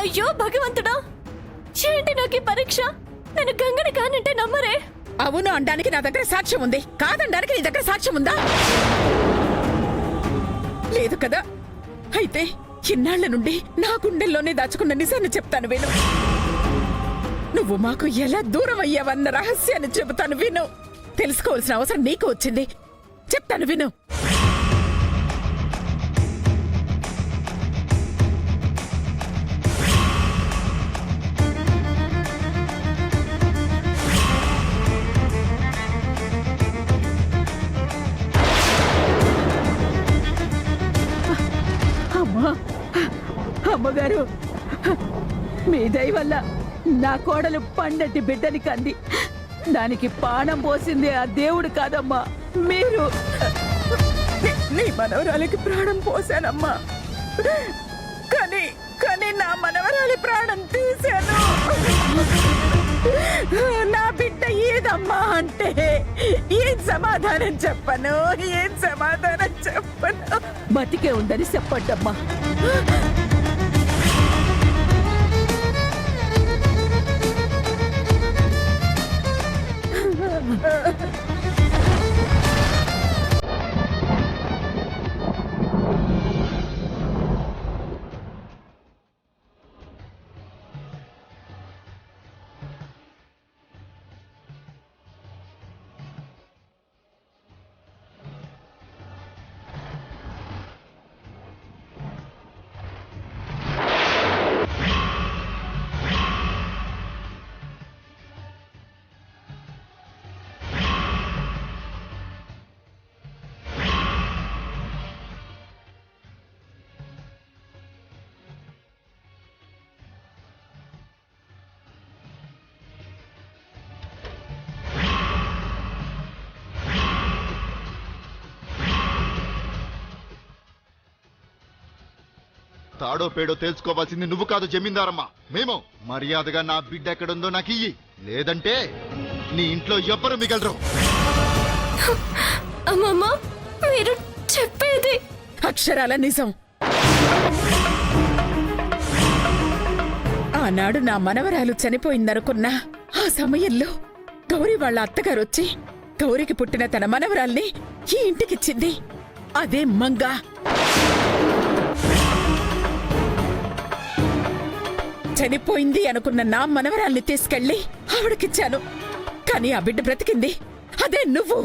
అయ్యో భగవంతుడా, ఏంటి నాకు ఈ పరీక్ష? నేను గంగని కానంటే నమ్మరే. అవును అనడానికి నా దగ్గర సాక్ష్యం ఉంది, కాదనడానికి నీ దగ్గర సాక్ష్యం ఉందా? లేదు కదా. అయితే ఇన్నాళ్ల నుండి నా గుండెల్లోనే దాచుకున్న నిజాన్ని చెప్తాను విను. నువ్వు మాకు ఎలా దూరం అయ్యావన్న రహస్యాన్ని చెబుతాను విను. తెలుసుకోవాల్సిన అవసరం నీకు వచ్చింది, చెప్తాను విను. అమ్మగారు, మీ దయ వల్ల నా కోడలు పండటి బిడ్డని కంది. దానికి ప్రాణం పోసింది ఆ దేవుడు కాదమ్మా, మీరు. నీ మనవరాలికి ప్రాణం పోసానమ్మా, కానీ కానీ నా మనవరాలి ప్రాణం తీశాను. నా బిడ్డ ఏదమ్మా అంటే ఏం సమాధానం చెప్పను, ఏం సమాధానం చెప్పను? బతికే ఉందని చెప్పండమ్మా. తాడో పేడో తెలుసుకోవాల్సింది నువ్వు కాదు జమీందారమ్మా, మేము. మర్యాదగా నా బిడ్డ ఎక్కడుందో నాకు ఇయ్యి, లేదంటే నీ ఇంట్లో ఎవ్వరు మిగలరు. అమ్మమ్మ, మీరు చెప్పేది అక్షరాల నిజం. ఆనాడు నా మనవరాలు చనిపోయిందనుకున్నా ఆ సమయంలో గౌరీ వాళ్ళ అత్తగారు వచ్చి గౌరికి పుట్టిన తన మనవరాల్ని ఈ ఇంటికిచ్చింది. అదే మంగ. చనిపోయింది అనుకున్న నా మనవరాల్ని తీసుకెళ్లి ఆవిడకిచ్చాను, కానీ ఆ బిడ్డ బ్రతికింది. అదే నువ్వు.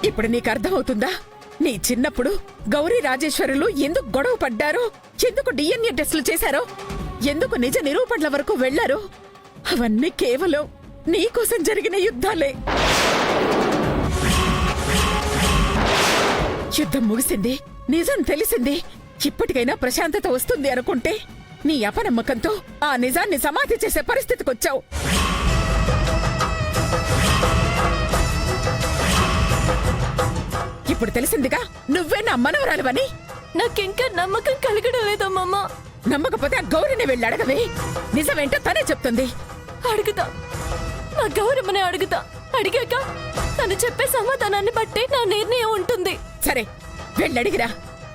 ఇప్పుడు నీకు అర్థమవుతుందా? నీ చిన్నప్పుడు గౌరీ రాజేశ్వరులు ఎందుకు గొడవ పడ్డారో, ఎందుకు డిఎన్ఏ టెస్టులు చేశారో, ఎందుకు నిజ నిరూపణల వరకు వెళ్లారో? అవన్నీ కేవలం నీకోసం జరిగిన యుద్ధాలే. యుద్ధం ముగిసింది, నిజం తెలిసింది. ఇప్పటికైనా ప్రశాంతత వస్తుంది అనుకుంటే నీ అపనమ్మకంతో ఆ నిజాన్ని సమాధి చేసే పరిస్థితికొచ్చావు. ఇప్పుడు తెలిసిందిగా నువ్వే నా మనవరాలువని. నాకింకా నమ్మకం కలగడం లేదమ్మమ్మ. నమ్మకపోతే ఆ గౌరిని వెళ్ళి అడగవే, నిజమేంటో తనే చెప్తుంది. అడుగుతా, నా గౌరమ్మనే అడుగుతా. అడిగాక తను చెప్పే సమాధానాన్ని బట్టి నా నిర్ణయం ఉంటుంది. సరే, వెళ్ళడిగిరా.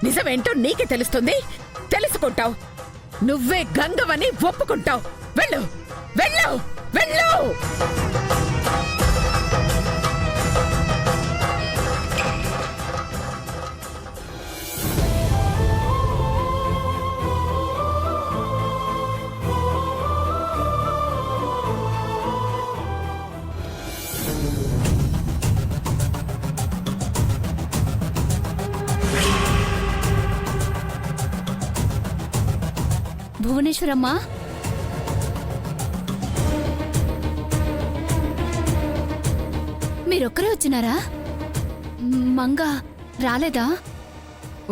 నిజమేంటో నీకే తెలుస్తుంది, తెలుసుకుంటావు. నువ్వే గంగవని ఒప్పుకుంటావు. వెళ్ళు, వెళ్ళు, వెళ్ళు. భువనేశ్వరమ్మా, మీరొక్కరే వచ్చినారా? మంగ రాలేదా?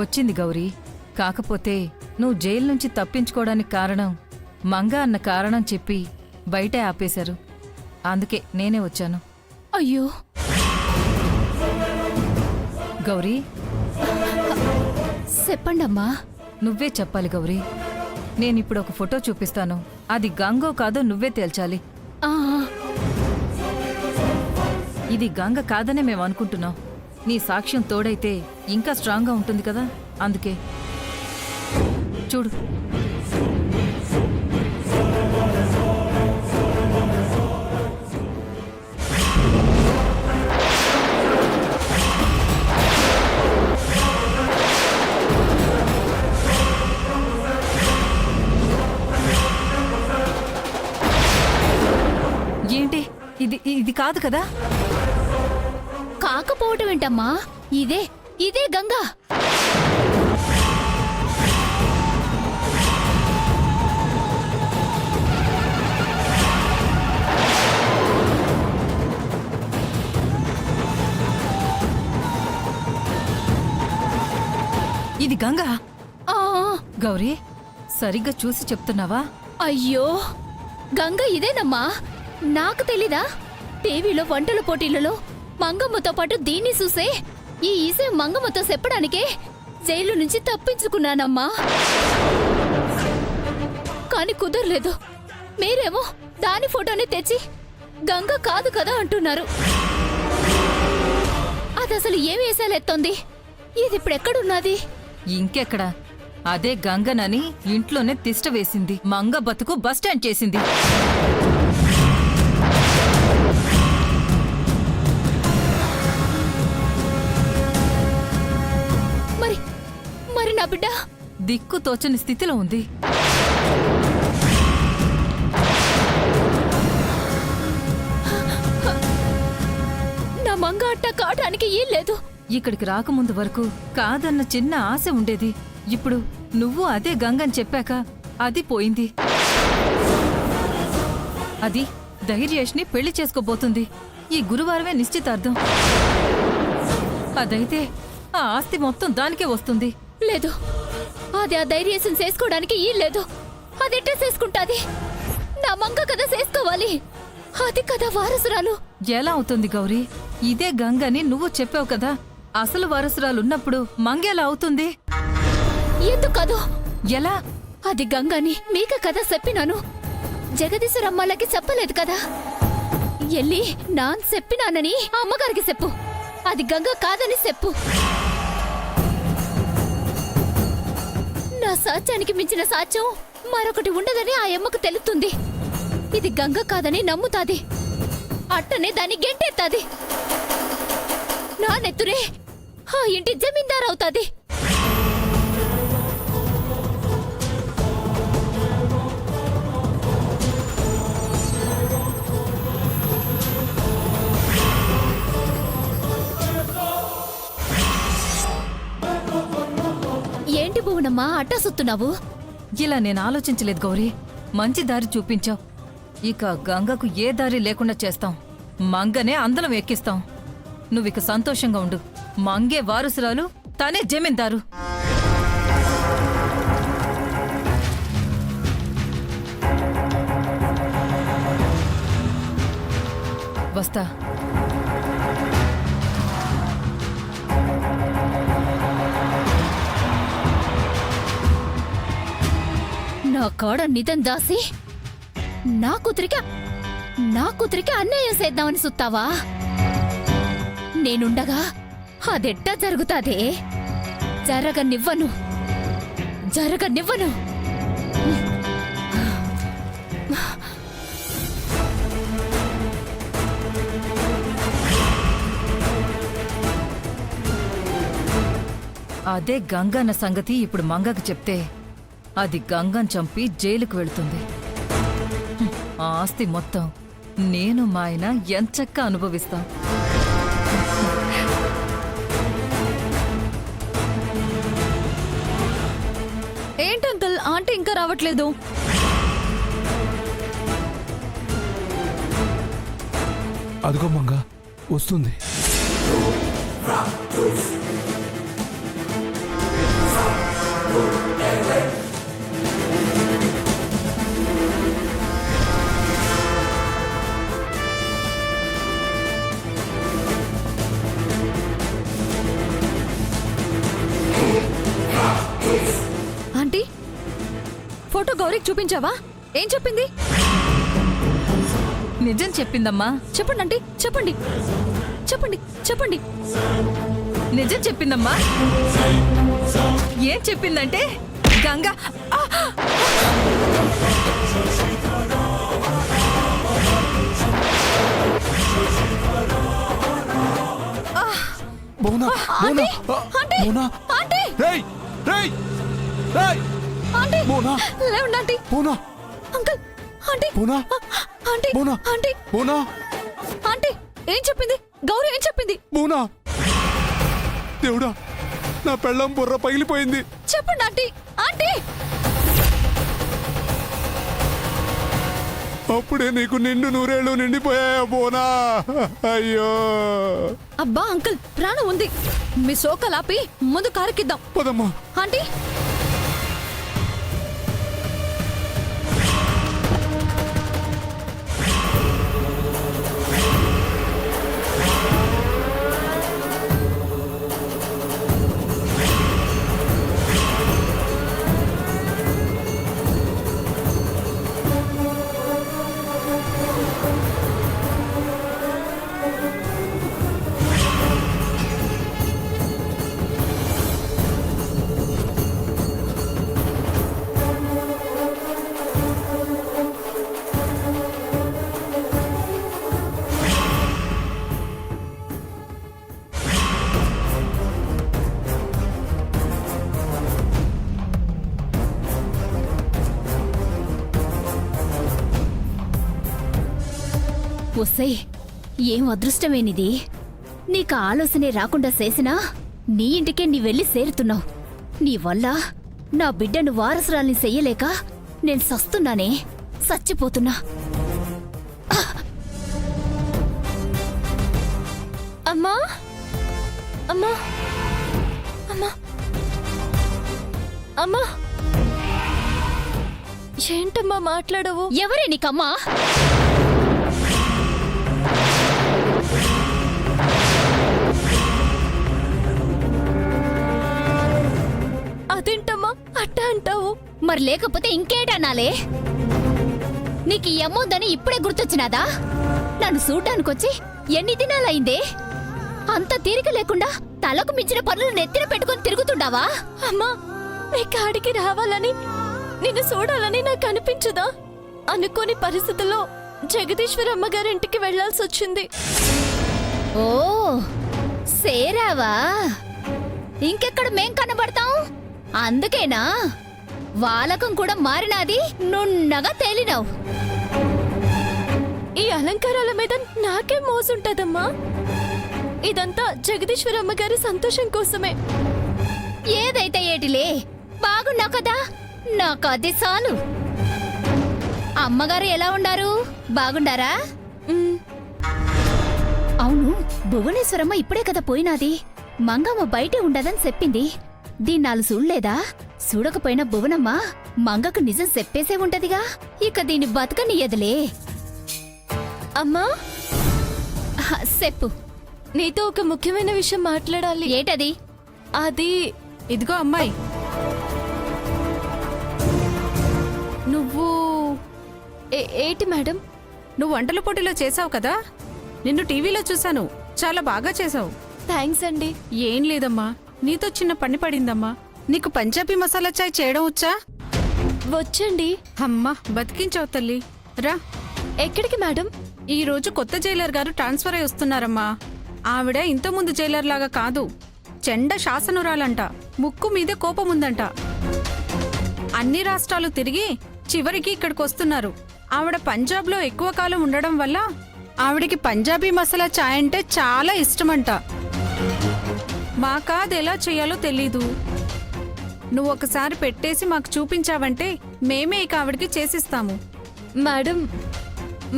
వచ్చింది గౌరీ. కాకపోతే నువ్వు జైలు నుంచి తప్పించుకోవడానికి కారణం మంగ అన్న కారణం చెప్పి బయటే ఆపేశారు. అందుకే నేనే వచ్చాను. అయ్యో గౌరీ, చెప్పండమ్మా. నువ్వే చెప్పాలి గౌరీ. నేనిప్పుడు ఒక ఫోటో చూపిస్తాను, అది గంగో కాదో నువ్వే తేల్చాలి. ఇది గంగ కాదనే మేము అనుకుంటున్నాం. నీ సాక్ష్యం తోడైతే ఇంకా స్ట్రాంగ్గా ఉంటుంది కదా, అందుకే. చూడు, ఏంటి ఇది? ఇది కాదు కదా? కాకపోవటం ఏంటమ్మా, ఇదే ఇదే గంగా. ఇది గంగ. ఆ, గౌరీ, సరిగ్గా చూసి చెప్తున్నావా? అయ్యో, గంగ ఇదేనమ్మా. నాకు తెలీదా? టీవీలో వంటల పోటీలలో మంగమ్మతో పాటు దీన్ని చూసే ఈ ఈసే మంగమ్మతో చెప్పడానికే జైలు నుంచి తప్పించుకున్నానమ్మా. కాని కుదరలేదు. మీరేమో దాని ఫోటోని తెచ్చి గంగ కాదు కదా అంటున్నారు. అది అసలు ఏం వేసాలెత్తోంది? ఇది ఇప్పుడెక్కడున్నది? ఇంకెక్కడ? అదే గంగనని ఇంట్లోనే తిష్ట వేసింది. మంగ బతుకు బస్టాండ్ చేసింది. మరి మరి నా బిడ్డ దిక్కు తోచని స్థితిలో ఉంది. నా మంగ అట్ట కావడానికి ఏం లేదు. ఇక్కడికి రాకముందు వరకు కాదన్న చిన్న ఆశ ఉండేది. ఇప్పుడు నువ్వు అదే గంగని చెప్పాక అది పోయింది. అది ధైర్యేష్ని పెళ్లి చేసుకోబోతుంది. ఈ గురువారమే నిశ్చితార్థం. అదైతే ఆ ఆస్తి మొత్తం దానికే వస్తుంది. లేదు, అది ఆ ధైర్యం చేసుకోవడానికి ఈ లేదు. అదెట్టే చేసుకుంటాది? నా మంగ కదా చేసుకోవాలి. అది కదా వారసురాలు. ఎలా అవుతుంది గౌరీ? ఇదే గంగని నువ్వు చెప్పావు కదా. అసలు వారసురాలున్నప్పుడు మంగెలా అవుతుంది? ఎందుకదు? ఎలా? అది గంగని మీక కదా చెప్పినాను. జగదీశ్వరమ్మలకి చెప్పలేదు కదా. ఎల్లి నాన్ చెప్పినానని అమ్మగారికి చెప్పు. అది గంగ కాదని చెప్పు. నా సాక్ష్యానికి మించిన సాక్ష్యం మరొకటి ఉండదని ఆ అమ్మకు తెలుస్తుంది. ఇది గంగ కాదని నమ్ముతాది. అట్టనే దాన్ని గెంటెత్తాది. నా నెత్తురే ఆ ఇంటి జమీందార్ అవుతాది. ఏంటి భువనమ్మా అట్టా సుత్తున్నావు? ఇలా నేను ఆలోచించలేదు గౌరీ. మంచి దారి చూపించావు. ఇక గంగకు ఏ దారి లేకుండా చేస్తాం. మంగనే అందలం ఎక్కిస్తాం. నువ్విక సంతోషంగా ఉండు. మంగే వారసురాలు, తనే జమీందారు. వస్తా. నా కాడ నిధం దాసి నా కూతురికి అన్యాయం చేద్దామని సుత్తావా? నేనుండగా అదెట్టా జరుగుతాదే? జరగనివ్వను. అదే గంగన్న సంగతి ఇప్పుడు మంగకు చెప్తే అది గంగను చంపి జైలుకు వెళుతుంది. ఆ ఆస్తి మొత్తం నేను మా ఆయన ఎంచక్కా అనుభవిస్తాం. ఏంటంకల్ ఆంటీ ఇంకా రావట్లేదు? అదిగో మంగ వస్తుంది. ఆంటీ, ఫోటో గౌరీకి చూపించావా? ఏం చెప్పింది? నిజం చెప్పిందమ్మా. చెప్పండి ఆంటీ, చెప్పండి. చెప్పండి చెప్పండి. నిజం చెప్పిందమ్మా. ఏం చెప్పిందంటే గంగా మౌనా మౌనా మౌనా ఆంటీ రేయ్ రేయ్ రేయ్ ఆంటీ మౌనా లేవండి aunty. Mouna uncle aunty Mouna aunty Mouna aunty Mouna aunty ఏం చెప్పింది? గౌరీ ఏం చెప్పింది? మౌనా దేవుడా నా పెళ్ళం బుర్ర పగిలిపోయింది. చెప్పండి ఆంటీ. ఆంటీ అప్పుడే నీకు నిండు నూరేళ్ళు నిండిపోయాయా బోనా? అయ్యో అబ్బా అంకుల్ ప్రాణం ఉంది. మీ సోకలాపి ముందు కారుకిద్దాం. పదమ్మా. ఆంటీ ఒసై ఏం అదృష్టమేనిది. నీకు ఆలోచనే రాకుండా చేసినా నీ ఇంటికే నీ వెళ్ళి సేరుతున్నావు. నీ వల్ల నా బిడ్డను వారసురాల్ని చెయ్యలేక నేను సస్తున్నానే, చచ్చిపోతున్నా. అమ్మా అమ్మా అమ్మా అమ్మా ఏంటమ్మా మాట్లాడవు? ఎవరే నీకమ్మా? అదేంటమ్మా అట్టా అంటావు? మరి లేకపోతే ఇంకేటనాలే? నీకు ఈ అమ్మోందని ఇప్పుడే గుర్తొచ్చినాదా? నన్ను చూడ్డానికొచ్చి ఎన్ని దినాలైందే? అంత తీరిక లేకుండా తలకు మించిన పనులు నెత్తిన పెట్టుకుని తిరుగుతుండావా? అమ్మా నీ కాడికి రావాలని నిన్ను చూడాలని నాకు అనిపించదా? అనుకోని పరిస్థితుల్లో జగదీశ్వర అమ్మగారింటికి వెళ్లాల్సి వచ్చింది. ఓ సేరావా? ఇంకెక్కడ మేం కనబడతాం? అందుకేనా వాలకం కూడా మారినాది, నున్నగా తేలినావు. ఈ అలంకారాల మీద నాకేం మోసుంటదమ్మా? ఇదంతా జగదీశ్వర అమ్మగారి సంతోషం కోసమే. ఏదైతే ఏటిలే, బాగున్నావు కదా, నాకు అది చాలు. అమ్మగారు ఎలా ఉండారు? బాగుండారా? అవును, భువనేశ్వరమ్మ ఇప్పుడే కదా పోయినాది. మంగమ్మ బయటే ఉండదని చెప్పింది. దీన్నాళ్ళు చూడలేదా? చూడకపోయినా భువనమ్మ మంగకు నిజం చెప్పేసే ఉంటదిగా. ఇక దీన్ని బతకనియ్యదులే. అమ్మా చెప్పు. నీతో ఒక ముఖ్యమైన విషయం మాట్లాడాలి. ఏటది? అది ఇదిగో అమ్మాయి, నువ్వు ఏటి మేడం? నువ్వు వంటల పోటీలో చేసావు కదా, నిన్ను టీవీలో చూశాను. చాలా బాగా చేసావు. థ్యాంక్స్ అండి. ఏం లేదమ్మా, నీతో చిన్న పని పడిందమ్మా. నీకు పంజాబీ మసాలా చాయ్ చేయడం వచ్చా? వచ్చండి. అమ్మా బతికించావు తల్లి. రా. ఎక్కడికి మేడం? ఈ రోజు కొత్త జైలర్ గారు ట్రాన్స్ఫర్ అయి వస్తున్నారమ్మా. ఆవిడ ఇంతకుముందు జైలర్ లాగా కాదు, చెండ శాసనురాలంట. ముక్కు మీదే కోపం ఉందంట. అన్ని రాష్ట్రాలు తిరిగి చివరికి ఇక్కడికి వస్తున్నారు. ఆవిడ పంజాబ్లో ఎక్కువ కాలం ఉండడం వల్ల ఆవిడకి పంజాబీ మసాలా చాయ్ అంటే చాలా ఇష్టమంట. మాకా అది ఎలా చేయాలో తెలీదు. నువ్వు ఒకసారి పెట్టేసి మాకు చూపించావంటే మేమే ఇక ఆవిడకి చేసిస్తాము. మేడం,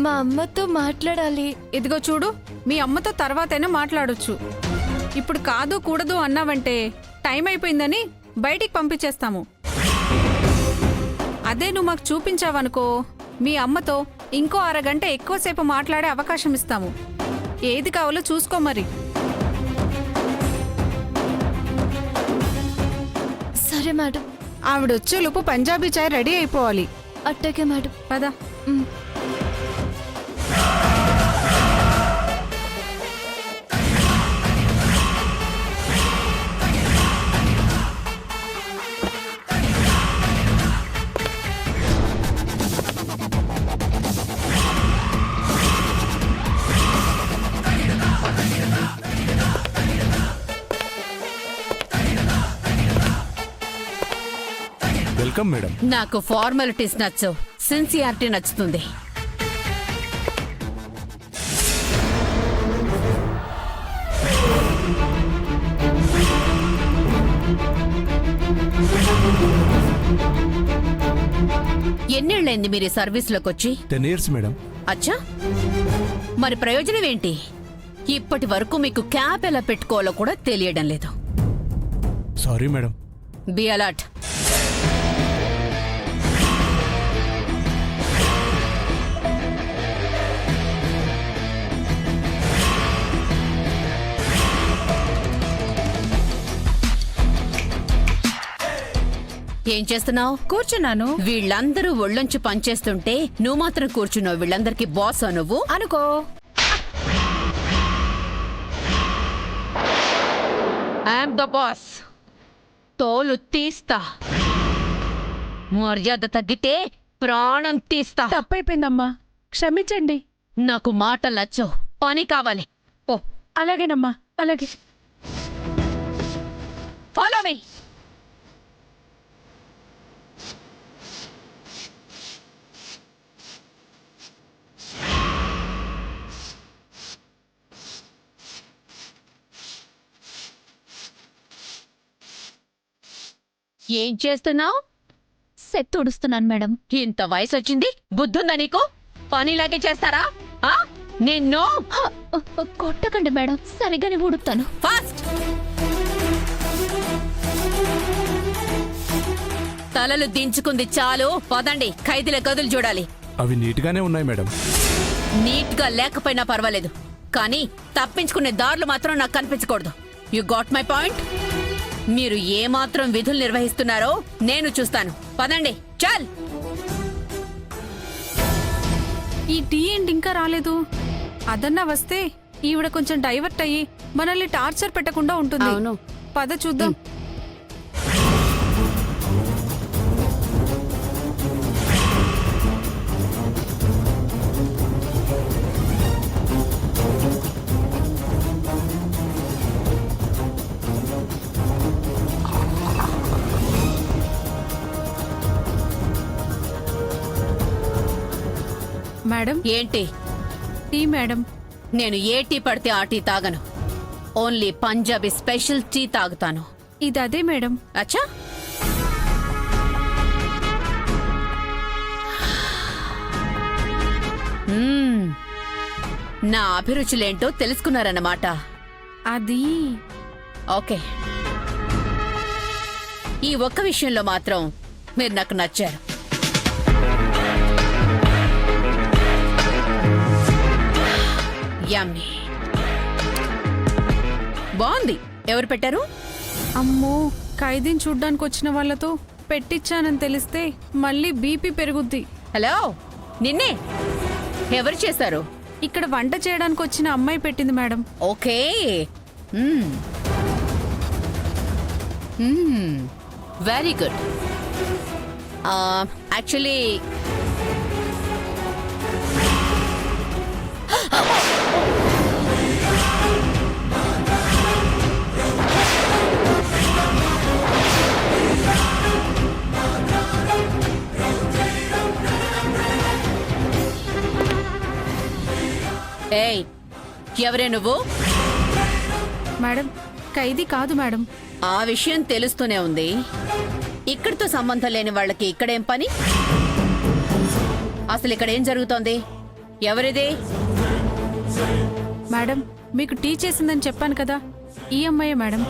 మా అమ్మతో మాట్లాడాలి. ఇదిగో చూడు, మీ అమ్మతో తర్వాతైనా మాట్లాడొచ్చు. ఇప్పుడు కాదు కూడదు అన్నావంటే టైం అయిపోయిందని బయటికి పంపించేస్తాము. అదే నువ్వు మాకు చూపించావనుకో, మీ అమ్మతో ఇంకో అరగంట ఎక్కువసేపు మాట్లాడే అవకాశం ఇస్తాము. ఏది కావాలో చూసుకో మరి. సరే మేడం. ఆవిడొచ్చేలోపు పంజాబీ చాయ్ రెడీ అయిపోవాలి. అట్టగే మేడం. పదా. Welcome madam. నాకు ఫార్మాలిటీస్ నచ్చవు, సిన్సియారిటీ నచ్చుతుంది. ఎన్నేళ్ళైంది మీరు ఈ సర్వీస్లోకి వచ్చి? 10 years మేడం. అచ్చా, మరి ప్రయోజనం ఏంటి? ఇప్పటి వరకు మీకు క్యాప్ ఎలా పెట్టుకోవాలో కూడా తెలియడం లేదు. Sorry madam. Be alert. ఏం చేస్తున్నావు? కూర్చున్నాను. వీళ్ళందరూ ఒళ్ళొంచి పనిచేస్తుంటే నువ్వు మాత్రం కూర్చున్నావు. వీళ్ళందరికీ బాస్ నువ్వు అనుకో. I'm the boss. తోలు తీస్తా. మర్యాద తగ్గితే ప్రాణం తీస్తా. తప్పైపోయిందమ్మా, క్షమించండి. నాకు మాటలు నచ్చవు, పని కావాలి. ఓ అలాగేనమ్మా, అలాగే. Follow me. ఏం చేస్తున్నావు? సెట్ తుడుస్తున్నాను మేడం. ఇంత వయసు వచ్చింది, బుద్ధుందా నీకు? పనిలాగే చేస్తారా? ఆ? నిన్ను కొట్టకండి మేడం, సరిగానే ఉడుతాను. ఫాస్ట్. తలలు దించుకుంది చాలు, పదండి. ఖైదీల గదులు చూడాలి. అవి నీట్గానే ఉన్నాయి మేడం. నీట్ గా లేకపోయినా పర్వాలేదు, కానీ తప్పించుకునే దారులు మాత్రం నాకు కనిపించకూడదు. You got my point? మీరు ఏమాత్రం విధులు నిర్వహిస్తున్నారో నేను చూస్తాను. పదండి, చల్. ఈ టీ ఏంటి ఇంకా రాలేదు? అదన్నా వస్తే ఈవిడ కొంచెం డైవర్ట్ అయ్యి మనల్ని టార్చర్ పెట్టకుండా ఉంటుంది. అవును. పద చూద్దాం. మేడం, ఏంటి? Tea madam. నేను ఏ టీ పడితే ఆ టీ తాగను. ఓన్లీ పంజాబీ స్పెషల్ టీ తాగుతాను. ఇది అదే మేడం. అచ్చా, నా అభిరుచులేంటో తెలుసుకున్నారన్నమాట. అది ఓకే, ఈ ఒక్క విషయంలో మాత్రం మీరు నాకు నచ్చారు. యమ్మీ. బాగుంది. ఎవరు పెట్టారు? అమ్మో, ఖైదీని చూడ్డానికి వచ్చిన వాళ్ళతో పెట్టించానని తెలిస్తే మళ్ళీ బీపీ పెరుగుద్ది. హలో, నిన్నే. ఎవరు చేశారు? ఇక్కడ వంట చేయడానికి వచ్చిన అమ్మాయి పెట్టింది madam. Okay. Very good. Actually ఏయ్, ఎవరే నువ్వు? మేడం, ఖైదీ కాదు మేడం. ఆ విషయం తెలుస్తూనే ఉంది. ఇక్కడితో సంబంధం లేని వాళ్ళకి ఇక్కడేం పని? అసలు ఇక్కడ ఏం జరుగుతోంది? ఎవరిది? మేడం, మీకు టీ చేసిందని చెప్పాను కదా, ఈ అమ్మాయే మేడం.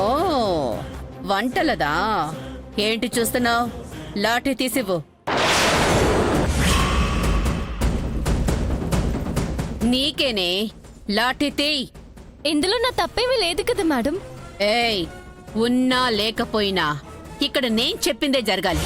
ఓ, వంటలదా? ఏంటి చూస్తున్నావు? లాఠీ తీసివ్వు. నీకేనే, లాఠీ తీయ్. ఇందులో నా తప్పేమీ లేదు కదా మేడం. ఏయ్, ఉన్నా లేకపోయినా ఇక్కడ నేను చెప్పిందే జరగాలి.